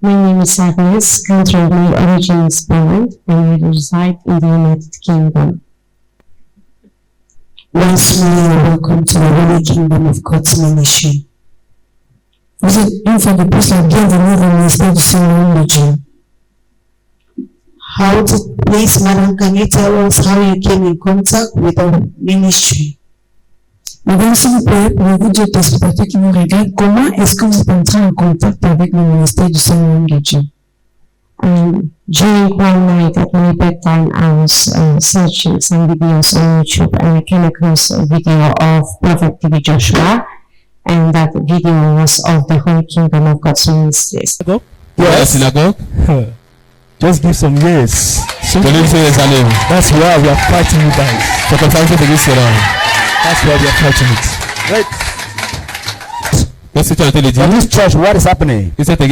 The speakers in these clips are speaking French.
My name is Agnes. Country of my origin is Poland, and I reside in the United Kingdom. Once more, welcome to the Holy Kingdom of God's Ministry. Vous êtes une fois de plus la bienvenue au ministère du Seigneur de Dieu. Please, Madam, can you tell us how you came in contact with our ministry? Madame, s'il vous plaît, pouvez-vous dire aux téléspectateurs qui nous regardent comment est-ce que vous êtes entré en contact avec le ministère du Seigneur de Dieu? During one night at my bedtime, I was searching some videos on YouTube, and I came across a video of Prophet T.B. Joshua, and that video was of the Holy Kingdom of God's Ministries. Yes. Synagogue? Just give some yes. That's why we are fighting you guys. That's why we are fighting it. Right. In this church, what is happening? It's going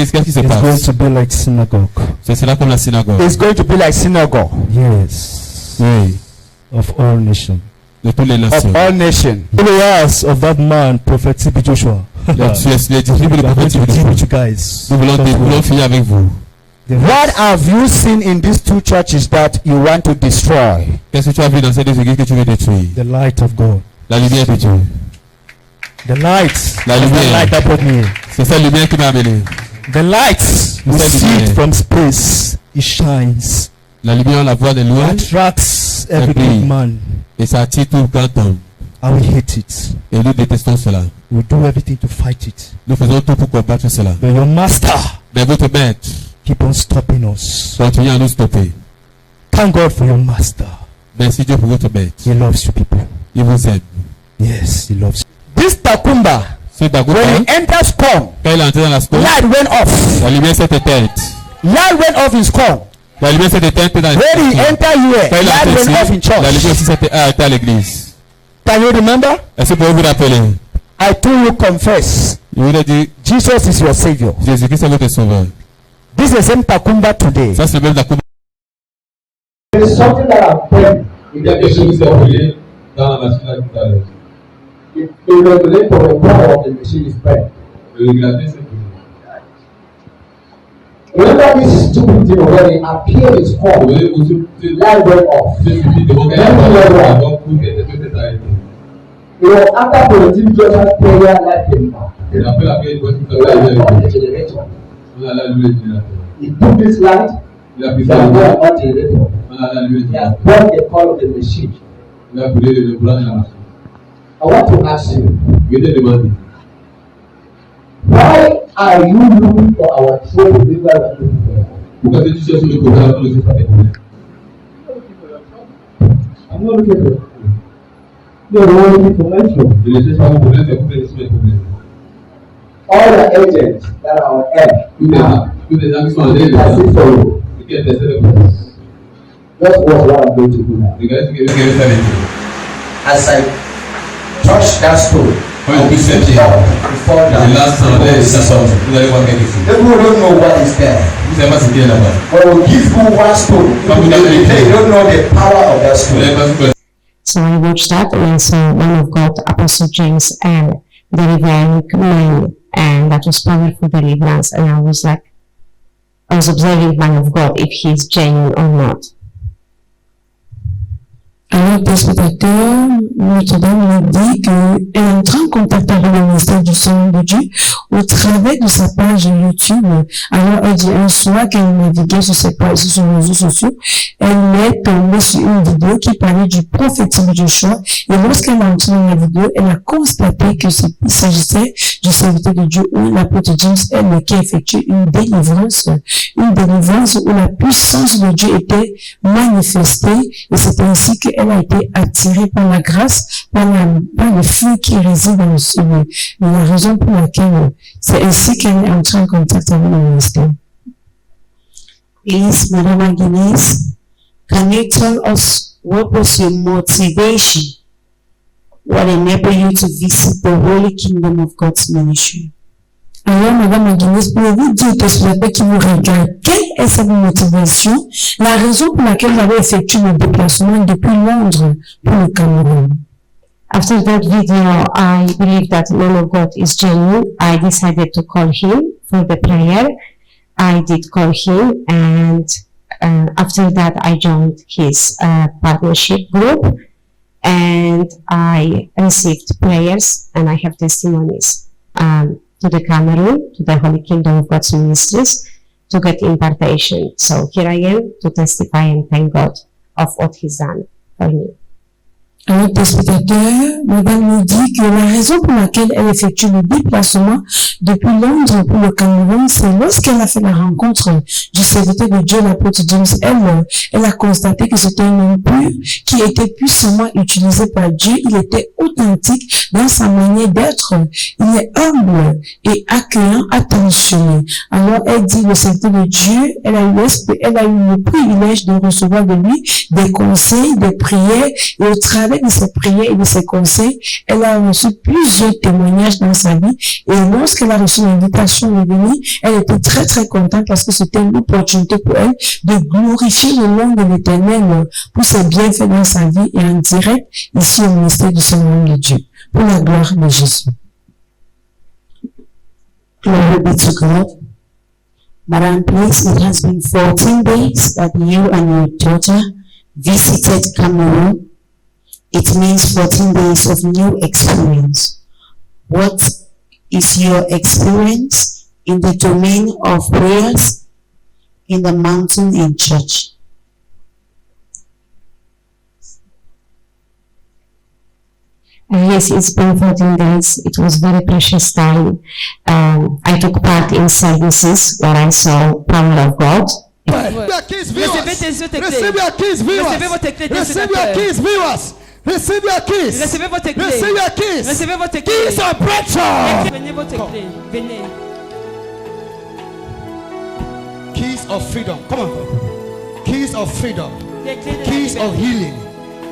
to be like synagogue. It's going to be like synagogue. Yes. Oui. Of all nations. De toutes les nations. Of all nations. Followers of that man, Prophet T.B. Joshua. Tu es les disciples de Prophet T.B. Joshua. Nous voulons finir avec vous. What have you seen in these two churches that you want to destroy? Qu'est-ce que tu as vu dans ces deux églises que tu veux détruire? The light of God. La lumière de Dieu. The light. La lumière. The light that brought me. C'est cette lumière qui m'a amené. The light. We see it from space. It shines. La lumière, on la voit de loin. Attracts every big man. Et ça attire tout grand homme. And we hate it. Et nous détestons cela. We do everything to fight it. Nous faisons tout pour combattre cela. But your master. Mais votre maître. Keep on stopping us. Continuez à nous stopper. Thank God for your master. Merci Dieu pour votre maître. He loves you people. Il vous aime. Yes, he loves you. This Takumba. Ce Takumba. When he enters corn. Quand il est entré dans la school. Light went off. La lumière s'est éteinte. Light went off in corn. La lumière s'est éteinte dans l'église. When he entered here, light went off in church. La lumière aussi s'est éteinte à l'église. Can you remember? Est-ce que vous vous rappelez? I told you confess. Je vous ai dit. Jesus is your savior. Jésus-Christ est votre sauveur. This is the same Takumba today. Ça c'est le même Takumba. There is something that happened. Il y a quelque chose qui s'est appelé dans la machine à tout à l'heure. The regulator, the power of the machine is bent. Le régulateur s'est brisé. Remember this stupid thing when it appeared in score. The light went off. It was after the T.B. Joshua prayer light came back. The generator. He took this light. He has gone on generator. He has brought the call of the machine. I want to ask you. Why are you looking for our true believers and looking for I'm not looking for you. You're looking for mention. All the agents that are on earth that's what I'm going to do now. As I touch that stone, before that, people don't know what is there. But we'll give you one stone. They don't know the power of that stone. So I watched that and I saw one of God, Apostle James, and delivering man, and that was powerful deliverance. And I was observing man of God if he is genuine or not. Alors, téléspectateur, Notre-Dame nous dit qu'elle est entrée en contact avec le ministère du Seigneur de Dieu au travers de sa page YouTube. Alors, elle dit un soir qu'elle naviguait sur ses pages, sur ses réseaux sociaux, elle est tombée sur une vidéo qui parlait du prophète T.B. Joshua. Et lorsqu'elle a entré dans la vidéo, elle a constaté que il s'agissait du serviteur de Dieu ou l'apôtre James, elle qui a effectué une délivrance où la puissance de Dieu était manifestée, et c'est ainsi qu'elle a été attirée par la grâce, par le feu qui réside dans le ciel. La raison pour laquelle c'est ainsi qu'elle est entrée en contact avec le ministère. Please, Madam Agnes, can you tell us what was your motivation? What enabled you to visit the Holy Kingdom of God's ministry? Alors, Madame Aguinès, pouvez-vous dire que ce matin qui vous regarde, quelle est sa motivation, la raison pour laquelle vous avez effectué le déplacement depuis Londres pour le Cameroun? After that video, I believe that man of God is genuine. I decided to call him for the prayer, I did call him, and after that I joined his partnership group, and I received prayers, and I have testimonies to the Cameroon, to the Holy Kingdom of God's Ministries, to get impartation. So here I am to testify and thank God of what He's done for me. Un autre spectateur, madame nous dit que la raison pour laquelle elle effectue le déplacement depuis Londres pour le Cameroun, c'est lorsqu'elle a fait la rencontre du serviteur de Dieu, l'apôtre James Elmer. Elle a constaté que c'était un homme pur qui était puissamment utilisé par Dieu. Il était authentique dans sa manière d'être. Il est humble et accueillant, attentionné. Alors elle dit, le serviteur de Dieu, elle a eu le privilège de recevoir de lui des conseils, des prières, et au travers de ses prières et de ses conseils, elle a reçu plusieurs témoignages dans sa vie, et lorsqu'elle a reçu l'invitation de venir, elle était très très contente parce que c'était une opportunité pour elle de glorifier le nom de l'Éternel pour ses bienfaits dans sa vie et en direct ici au ministère du Seigneur de Dieu, pour la gloire de Jésus. Glory be to God. Madam, please, it has been 14 days that you and your daughter visited Cameroon. It means 14 days of new experience. What is your experience in the domain of prayers, in the mountain, in church? Yes, it's been 14 days. It was very precious time. I took part in services where I saw power of God. Recevez tes yeux, tes clés. Recevez votre clé. Recevez your keys, viewers. Receive your keys. Recevez votre clé. Receive your keys. Recevez votre clé. Keys of breakthrough. Venez votre clé. Venez. Keys of freedom. Come on. Keys of freedom. Keys of healing.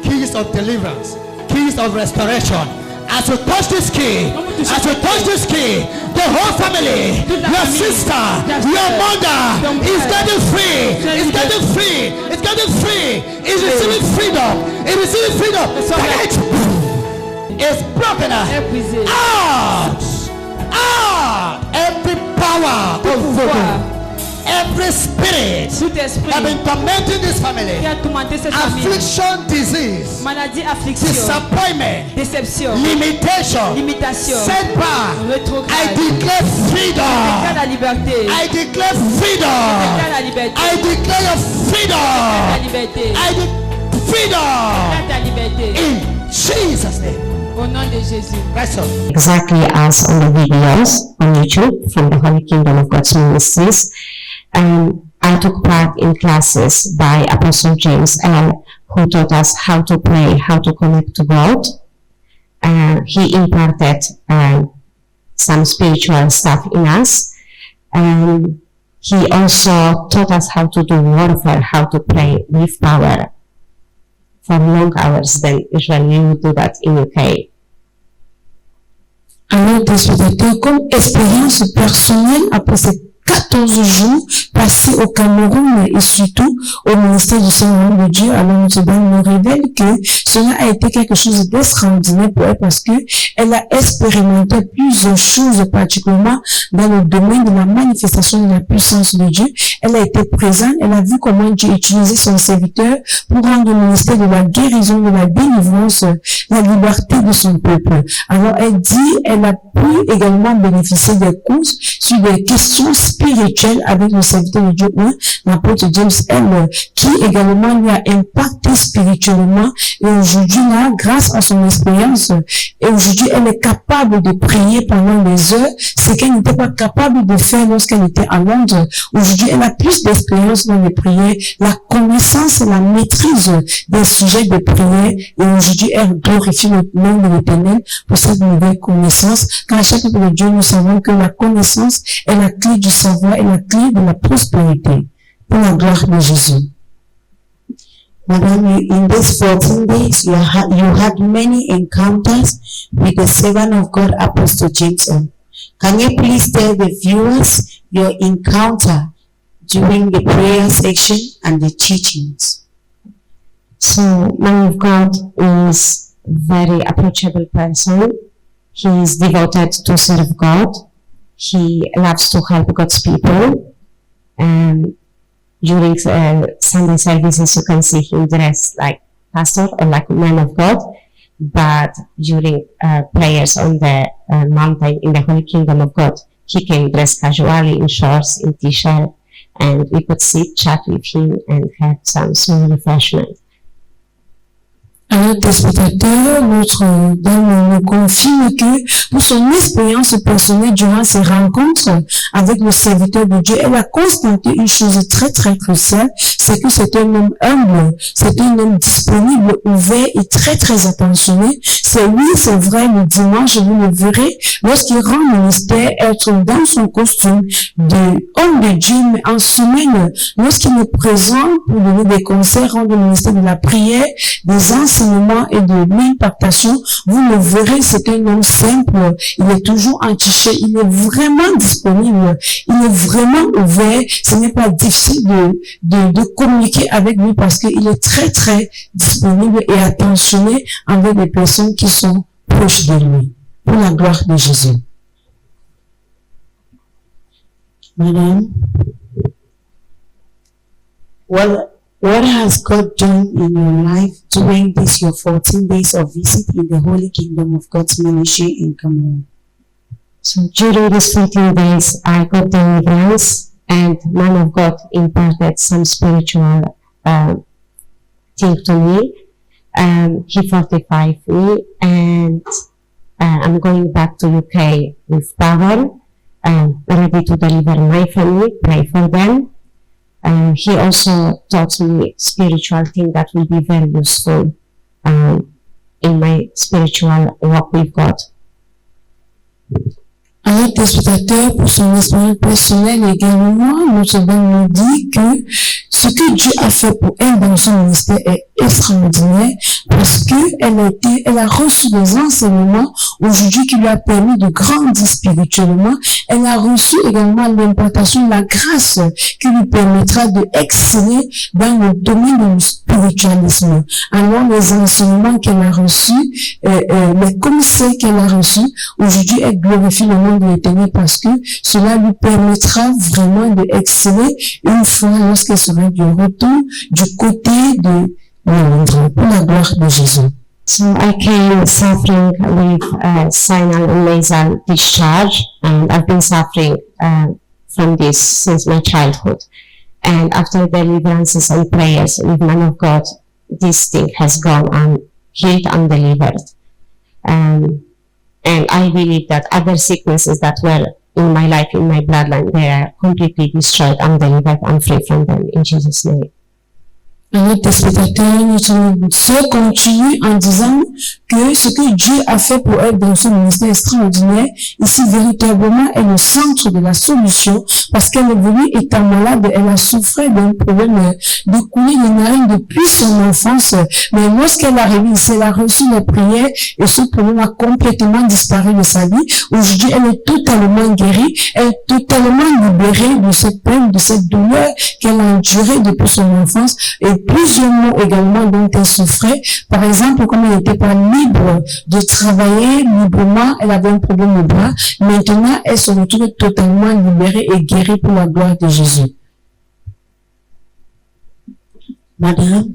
Keys of deliverance. Keys of restoration. As you touch this key, the whole family, your sister, your mother is getting free. It's getting free. It's getting free. It's receiving freedom. It's receiving freedom. It's broken out. Every power of voodoo, every spirit have been tormenting this family. Affliction, disease, maladie, affliction, disappointment, déception, limitation, setback. I declare freedom. la liberté. I declare freedom. La liberté. I declare your freedom. La liberté. I declare freedom. La liberté. In Jesus' name. Au nom de Jésus. Rest up. Exactly as on the videos on YouTube from the Holy Kingdom of God's Ministries. I took part in classes by Apostle James L., who taught us how to pray, how to connect to God. He imparted some spiritual stuff in us. He also taught us how to do warfare, how to pray with power for long hours than usually you would do that in UK. Alors, des spectateurs, comme expérience personnelle après ces 14 jours passés au Cameroun et surtout au ministère du Seigneur de Dieu, alors notre dame nous révèle que cela a été quelque chose d'extraordinaire pour elle parce que elle a expérimenté plusieurs choses, particulièrement dans le domaine de la manifestation de la puissance de Dieu. Elle a été présente, elle a vu comment Dieu utilisait son serviteur pour rendre le ministère de la guérison, de la délivrance, la liberté de son peuple. Alors elle dit, elle a pu également bénéficier des cours sur des questions spirituelles avec le serviteur de Dieu, l'apôtre James L., qui également lui a impacté spirituellement. Et aujourd'hui, là, grâce à son expérience, et aujourd'hui, elle est capable de prier pendant des heures, ce qu'elle n'était pas capable de faire lorsqu'elle était à Londres. Aujourd'hui, elle a plus d'expérience dans les prières, la connaissance et la maîtrise des sujets de prière. Et aujourd'hui, elle glorifie le nom de l'Éternel pour cette nouvelle connaissance. Car à chaque fois de Dieu, nous savons que la connaissance est la clé du savoir et la clé de la prospérité. Pour la gloire de Jésus. Madam, in these 14 days, you had many encounters with the servant of God, Apostle James. Can you please tell the viewers your encounter during the prayer section and the teachings? So, man of God is a very approachable person. He is devoted to serve God. He loves to help God's people. during Sunday services, you can see him dressed like pastor or like a man of God. But during prayers on the mountain in the Holy Kingdom of God, he came dressed casually in shorts, in t-shirt, and we could sit, chat with him, and have some small refreshment. Alors, des spectateurs, notre dame nous confirme que pour son expérience personnelle durant ses rencontres avec le serviteur de Dieu, elle a constaté une chose très très cruciale, c'est que c'est un homme humble, c'est un homme disponible, ouvert et très très attentionné. C'est oui, c'est vrai, le dimanche, vous le verrez, lorsqu'il rend ministère, être dans son costume d'homme de Dieu, mais en semaine, lorsqu'il est présent pour donner des conseils, rendre le ministère de la prière, des enseignements et de l'impartation, vous le verrez, c'est un homme simple, il est toujours en t-shirt, il est vraiment disponible, il est vraiment ouvert, ce n'est pas difficile de communiquer avec lui parce qu'il est très très disponible et attentionné avec les personnes qui sont proches de lui, pour la gloire de Jésus. Madame, what has God done in your life during this your 14 days of visit in the Holy Kingdom of God's ministry in Cameroon? So during these 14 days, I got deliverance, and man of God imparted some spiritual thing to me. He fortified me, and I'm going back to UK with power, ready to deliver my family, pray for them. He also taught me spiritual things that will be very useful in my spiritual walk with God. Un autre spectateur, pour son expérience personnelle également, notre dame nous dit que ce que Dieu a fait pour elle dans son ministère est extraordinaire parce que elle a reçu des enseignements aujourd'hui qui lui a permis de grandir spirituellement. Elle a reçu également l'impartation de la grâce qui lui permettra de exceller dans le domaine du spiritualisme. Alors les enseignements qu'elle a reçus, les conseils qu'elle a reçus, aujourd'hui elle glorifie le nom de l'Éternel parce que cela lui permettra vraiment de exceller une fois lorsqu'elle sera du retour du côté de Londres pour la gloire de Jésus. So I came suffering with sinus and nasal discharge, and I've been suffering from this since my childhood. And after deliverances and prayers with man of God, this thing has gone and healed and delivered. And I believe that other sicknesses that were in my life, in my bloodline, they are completely destroyed and delivered and free from them in Jesus' name. Notre spectateur, notre sœur continue en disant que ce que Dieu a fait pour elle dans son ministère extraordinaire, ici véritablement est le centre de la solution parce qu'elle est venue étant malade, elle a souffert d'un problème de couler les narines depuis son enfance, mais lorsqu'elle a réussi, elle a reçu les prières et ce problème a complètement disparu de sa vie. Aujourd'hui, elle est totalement guérie, elle est totalement libérée de cette peine, de cette douleur qu'elle a endurée depuis son enfance et plusieurs mots également dont elle souffrait. Par exemple, comme elle n'était pas libre de travailler librement, elle avait un problème au bras. Maintenant, elle se retrouve totalement libérée et guérie pour la gloire de Jésus. Madame,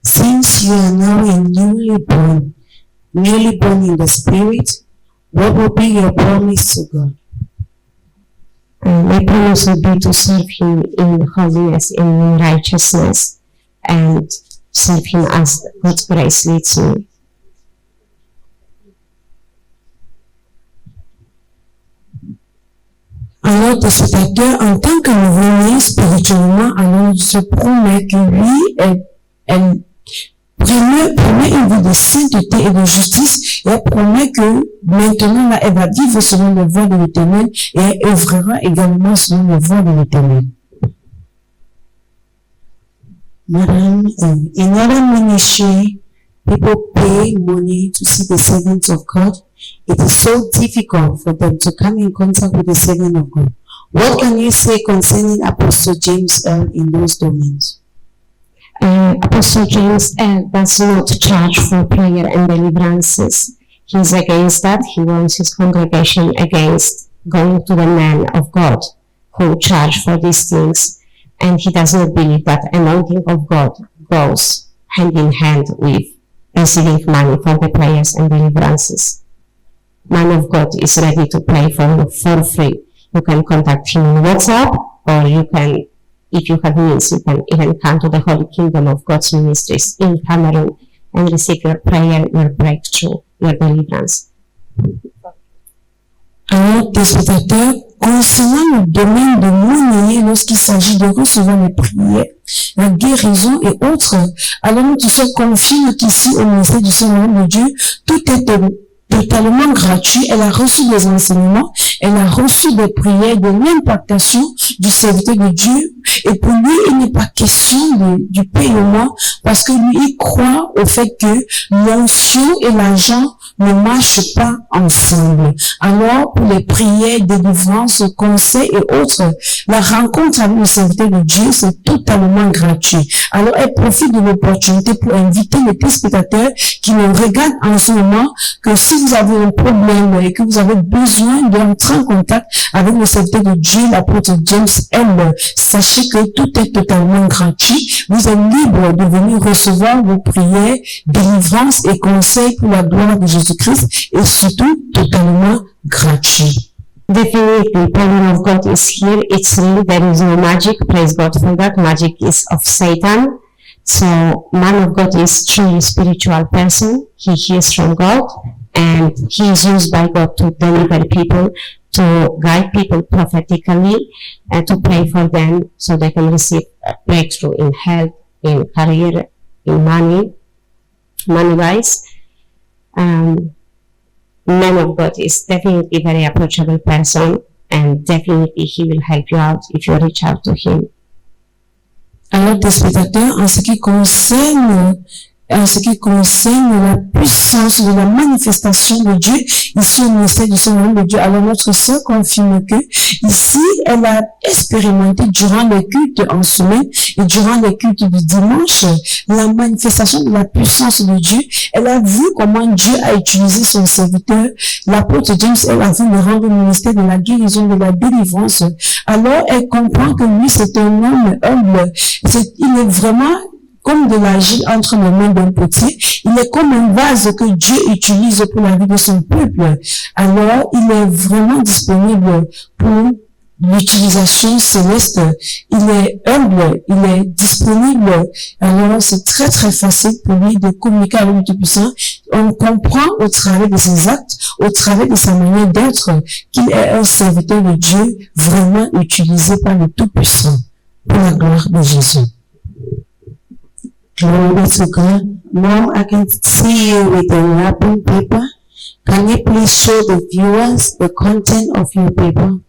since you are now a newly born in the spirit, what will be your promise to God? My promise would be to serve Him in holiness and in righteousness, and serve Him as God's grace leads me. Alors, le spectateur, en tant que nouveau-né spirituellement, alors se promet que lui, elle promet une vie de sainteté et de justice, et elle promet que maintenant, là, elle va vivre selon le voie de l'Éternel, et elle œuvrera également selon le voie de l'Éternel. Madam, in other ministry, people pay money to see the servants of God. It is so difficult for them to come in contact with the servant of God. What can you say concerning Apostle James L. in those domains? Apostle James L. does not charge for prayer and deliverances. He's against that. He warns his congregation against going to the man of God who charge for these things. and he does not believe that anointing of God goes hand in hand with receiving money for the prayers and deliverances. Man of God is ready to pray for you for free. You can contact him on WhatsApp, or you can, if you have means, you can even come to the Holy Kingdom of God's Ministries in Cameroon and receive your prayer, your breakthrough, your deliverance. Alors, téléspectateurs, concernant le domaine de monnaie, lorsqu'il s'agit de recevoir les prières, la guérison et autres, alors nous tous confirme qu'ici, au ministère du Seigneur de Dieu, tout est totalement gratuit. Elle a reçu des enseignements, elle a reçu des prières, de l'impactation du serviteur de Dieu. Et pour lui, il n'est pas question du paiement, parce que lui, il croit au fait que l'onction et l'argent ne marchent pas ensemble. Alors, pour les prières, délivrances, conseils et autres, la rencontre avec le serviteur de Dieu, c'est totalement gratuit. Alors, elle profite de l'opportunité pour inviter les téléspectateurs qui nous regardent en ce moment, que si vous avez un problème et que vous avez besoin d'entrer en contact avec le serviteur de Dieu, l'apôtre James M, sachez que tout est totalement gratuit. Vous êtes libre de venir recevoir vos prières, délivrances et conseils pour la gloire de Jésus-Christ, et surtout totalement gratuit. Definitely, power of God is here. It's real. There is no magic. Praise God for that. Magic is of Satan. So, man of God is truly a spiritual person. He hears from God, and he is used by God to deliver people, to guide people prophetically, and to pray for them so they can receive a breakthrough in health, in career, in money-wise. Man of God is definitely a very approachable person, and definitely he will help you out if you reach out to him. Alors, des spectateurs, en ce qui concerne la puissance de la manifestation de Dieu, ici au ministère du Seigneur de Dieu, alors notre sœur confirme que ici, elle a expérimenté durant les cultes en semaine et durant les cultes du dimanche, la manifestation de la puissance de Dieu. Elle a vu comment Dieu a utilisé son serviteur, l'apôtre James. Elle a vu le rendre au ministère de la guérison, de la délivrance. Alors, elle comprend que lui, c'est un homme humble. Il est vraiment comme de l'argile entre les mains d'un potier. Il est comme un vase que Dieu utilise pour la vie de son peuple. Alors, il est vraiment disponible pour l'utilisation céleste. Il est humble, il est disponible. Alors, c'est très très facile pour lui de communiquer avec le Tout-Puissant. On comprend au travers de ses actes, au travers de sa manière d'être, qu'il est un serviteur de Dieu vraiment utilisé par le Tout-Puissant pour la gloire de Jésus. Glory to God. Mom, I can see you with a wrapping paper. Can you please show the viewers the content of your paper?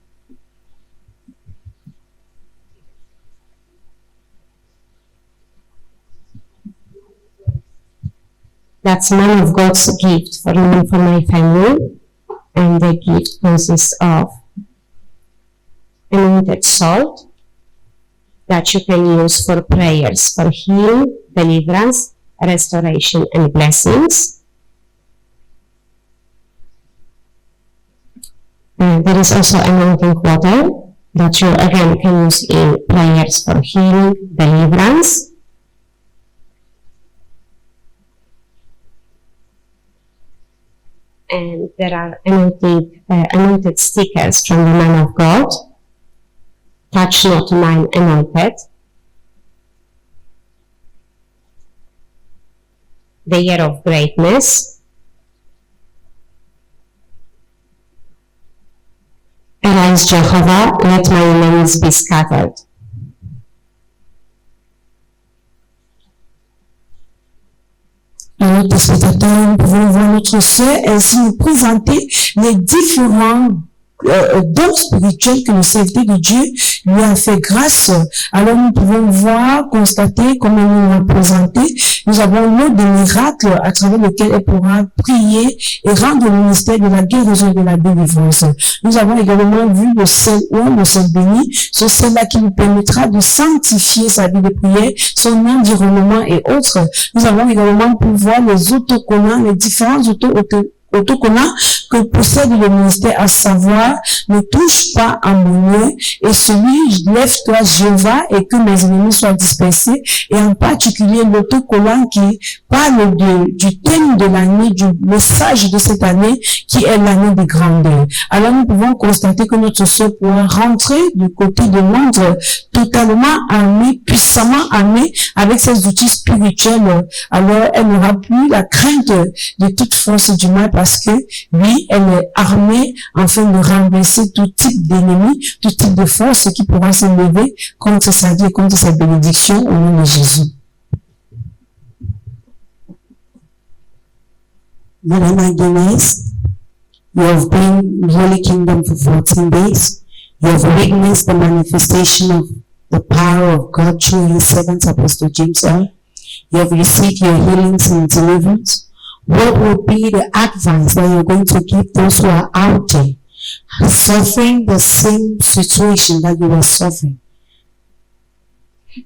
That's man of God's gift for me and for my family, and the gift consists of anointed salt that you can use for prayers, for healing, deliverance, restoration, and blessings. And there is also anointing water that you again can use in prayers for healing, deliverance. And there are anointed stickers from the man of God. Touch not mine anointed. The year of greatness. Arise, Jehovah, let my enemies be scattered. Alors, des spectateurs, nous pouvons voir notre sœur ainsi nous présenter les différents dons spirituels que le serviteur de Dieu lui a fait grâce. Alors nous pouvons voir, constater comment elle nous l'a présenté. Nous avons l'eau de miracle à travers lequel elle pourra prier et rendre le ministère de la guérison et de la délivrance. Nous avons également vu le sel oint, le sel béni, ce sel-là qui nous permettra de sanctifier sa vie de prière, son environnement et autres. Nous avons également pu voir les autocollants, les différents autocollant que possède le ministère, à savoir, ne touche pas à mon œil, et celui, lève-toi Jéhovah, et que mes ennemis soient dispersés, et en particulier l'autocollant qui parle du thème de l'année, du message de cette année, qui est l'année de grandeur. Alors nous pouvons constater que notre sœur pourra rentrer du côté de Londres totalement armée, puissamment armée, avec ses outils spirituels. Alors elle n'aura plus la crainte de toute force du mal, parce que oui, elle est armée afin de renverser tout type d'ennemi, tout type de force qui pourra se lever contre sa vie et contre sa bénédiction au nom de Jésus. Madame Aguilez, you have been in Holy Kingdom for 14 days. You have witnessed the manifestation of the power of God through his servant Apostle James L. You have received your healings and deliverance. What would be the advice that you're going to give those who are out there suffering the same situation that you were suffering?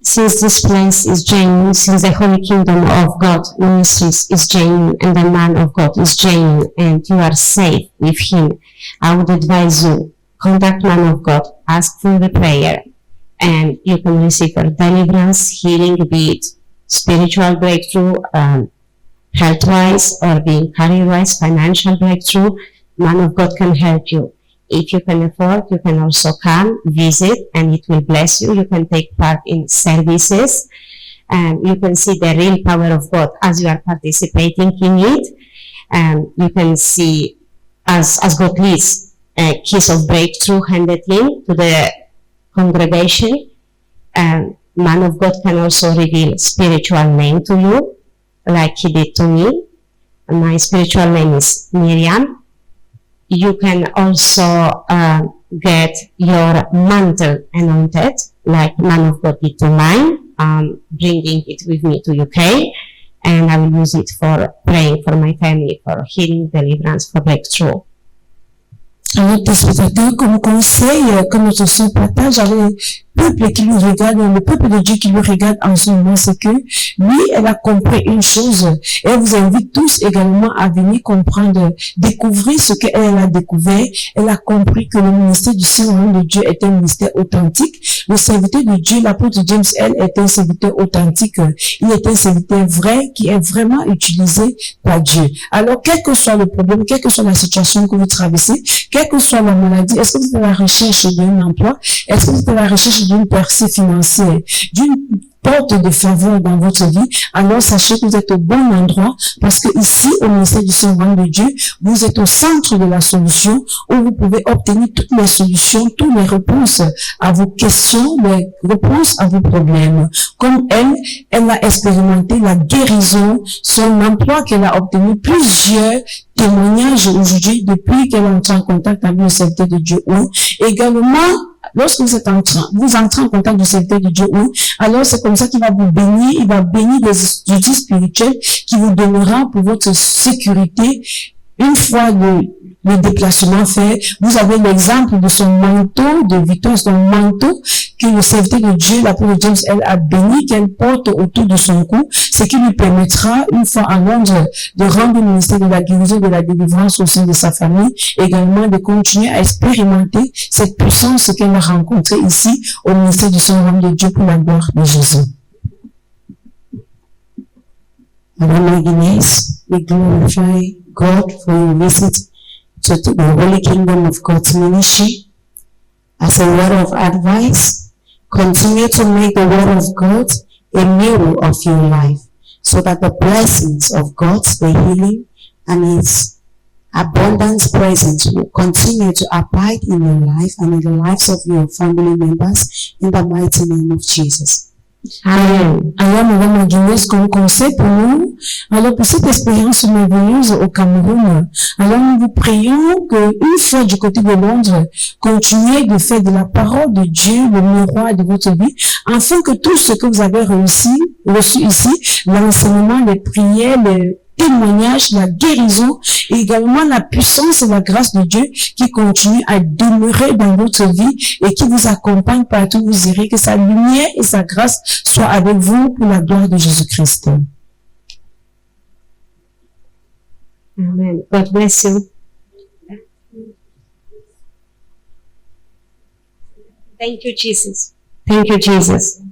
Since this place is genuine, since the Holy Kingdom of God Ministries is genuine, and the man of God is genuine, and you are safe with him, I would advise you, contact man of God, ask for the prayer, and you can receive a deliverance, healing, be it spiritual breakthrough, health-wise, or being career-wise, financial breakthrough. Man of God can help you. If you can afford, you can also come, visit, and it will bless you. You can take part in services, and you can see the real power of God as you are participating in it. And you can see, as God leads, a kiss of breakthrough handed in to the congregation. And man of God can also reveal spiritual name to you, like he did to me. My spiritual name is Miriam. You can also get your mantle anointed, like man of God did to mine, bringing it with me to UK, and I will use it for praying for my family, for healing, deliverance, for breakthrough. Alors, téléspectateurs, comme conseil, comme notre soeur partage avec le peuple qui nous regarde, le peuple de Dieu qui nous regarde en ce moment, c'est que lui, elle a compris une chose, et elle vous invite tous également à venir comprendre, découvrir ce qu'elle a découvert. Elle a compris que le ministère du Saint-Nom de Dieu est un ministère authentique. Le serviteur de Dieu, l'apôtre James L, est un serviteur authentique. Il est un serviteur vrai qui est vraiment utilisé par Dieu. Alors, quel que soit le problème, quelle que soit la situation que vous traversez, quelle que soit la maladie, est-ce que vous êtes à la recherche d'un emploi? Est-ce que vous êtes à la recherche d'une percée financière, d'une porte de faveur dans votre vie? Alors sachez que vous êtes au bon endroit, parce que ici, au ministère du Saint-Nom de Dieu, vous êtes au centre de la solution, où vous pouvez obtenir toutes les solutions, toutes les réponses à vos questions, les réponses à vos problèmes. Comme elle a expérimenté la guérison, son emploi qu'elle a obtenu, plusieurs témoignages aujourd'hui depuis qu'elle entre en contact avec le serviteur de Dieu. Également, lorsque vous entrez en contact du serviteur de Dieu, alors c'est comme ça qu'il va vous bénir, il va bénir des outils spirituels qui vous donnera pour votre sécurité. Une fois le déplacement fait, vous avez l'exemple de son manteau de victoire, son manteau que le serviteur de Dieu, l'apôtre James L, a béni, qu'elle porte autour de son cou, ce qui lui permettra, une fois à Londres, de rendre le ministère de la guérison et de la délivrance au sein de sa famille, également de continuer à expérimenter cette puissance qu'elle a rencontrée ici, au ministère du Saint-Nom de Dieu, pour la gloire de Jésus. Madame Aguilez, we glorify God for your visit to the Holy Kingdom of God's ministry. As a word of advice, continue to make the word of God a mirror of your life, so that the blessings of God, the healing, and His abundance presence will continue to abide in your life and in the lives of your family members, in the mighty name of Jesus. Amen. Alors, Madame Aguilez, comme conseil pour nous, alors pour cette expérience merveilleuse au Cameroun, alors nous vous prions que, une fois du côté de Londres, continuez de faire de la parole de Dieu le miroir de votre vie, afin que tout ce que vous avez reçu ici, l'enseignement, les prières, les témoignages, la guérison, et également la puissance et la grâce de Dieu qui continue à demeurer dans votre vie et qui vous accompagne partout où vous irez, que sa lumière et sa grâce soient avec vous pour la gloire de Jésus-Christ. Amen. God bless you. Thank you, Jesus. Thank you, Jesus.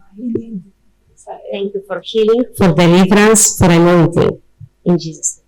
Thank you for healing, for deliverance, for anointing. In Jesus' name.